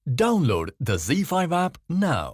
Download the Z5 app now.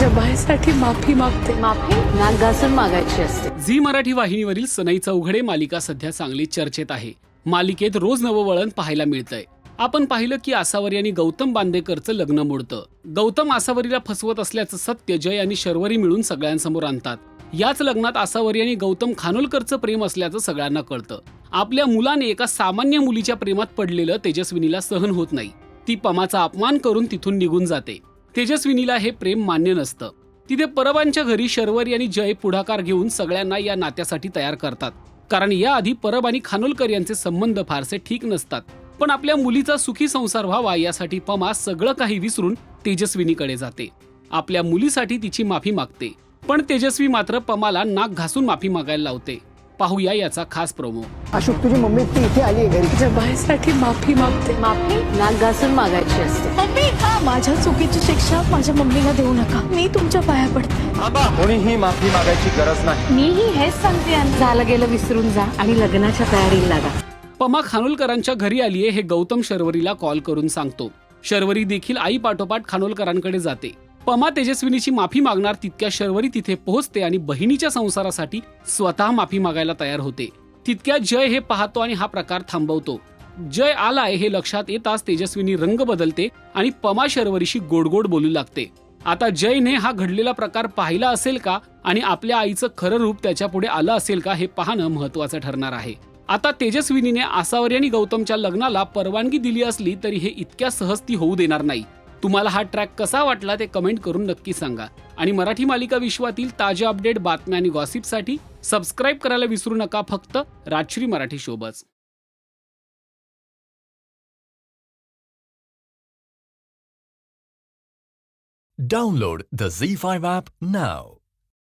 जबाईसाठी माफी मागते. माफी नाक घासून मागायची असते. झी मराठी वाहिनीवरील सनई चौघडे मालिका सध्या चांगली चर्चेत आहे. मालिकेत रोज नवं वळण पाहायला मिळतंय. आपण पाहिलं की आसावरी आणि गौतम बांदेकरचं लग्न मोडतं. गौतम आसावरीला फसवत असल्याचं सत्य जय आणि शर्वरी मिळून सगळ्यांसमोर आणतात. याच लग्नात आसावरी आणि गौतम खानोलकरचं प्रेम असल्याचं सगळ्यांना कळतं. आपल्या मुलाने एका सामान्य मुलीच्या प्रेमात पडलेलं तेजस्विनीला सहन होत नाही. ती पमाचा अपमान करून तिथून निघून जाते. तेजस्विनीला हे प्रेम मान्य नसतं. तिथे परबांच्या घरी शर्वरी आणि जय पुढाकार घेऊन सगळ्यांना या नात्यासाठी तयार करतात. कारण याआधी परब आणि खानोलकर यांचे संबंध फारसे ठीक नसतात. पण आपल्या मुलीचा सुखी संसार व्हावा यासाठी पमा सगळं काही विसरून तेजस्विनीकडे जाते. आपल्या मुलीसाठी तिची माफी मागते. पण तेजस्वी मात्र पमाला नाक घासून माफी मागायला लावते. पाहूया याचा खास प्रोमो. अशोक, तुझी मम्मी ती इथे आली घरी. जबाईसाठी माफी मागते. माफी नाक घासून मागायची असते. मम्मी, माझ्या चुकीची शिक्षा माझ्या मम्मीला देऊ नका. मी तुमच्या पाया पडते. कोणीही माफी मागायची गरज नाही. मीही हेच सांगते. झालं गेलं विसरून जा आणि लग्नाच्या तयारीला लागा. पमा खानोलकरांच्या घरी आलीये हे गौतम शर्वरीला कॉल करून सांगतो. शर्वरी देखील आई पाठोपाठ खानोलकरांकडे जाते. पमा तेजस्विनीची माफी मागणार तितक्या शर्वरी तिथे पोहोचते आणि बहिणीच्या संसारासाठी स्वतः माफी मागायला तयार होते. तितक्या जय हे पाहतो आणि हा प्रकार थांबवतो. जय आलाय हे लक्षात येताच तेजस्विनी रंग बदलते आणि पमा शर्वरीशी गोडगोड बोलू लागते. आता जयने हा घडलेला प्रकार पाहिला असेल का आणि आपल्या आईचं खरं रूप त्याच्या पुढे आलं असेल का हे पाहणं महत्वाचं ठरणार आहे. आता तेजस्विनीने आसावरी आणि गौतमच्या लग्नाला परवानगी दिली असली तरी हे इतक्या सहज ती होऊ देणार नाही. तुम्हाला हा ट्रॅक कसा वाटला ते कमेंट करून नक्की सांगा. आणि मराठी मालिका विश्वातील ताज्या अपडेट, बातम्या आणि गॉसिपसाठी सबस्क्राईब करायला विसरू नका. फक्त Rajshri Marathi शोबच. Download the Z5 app now.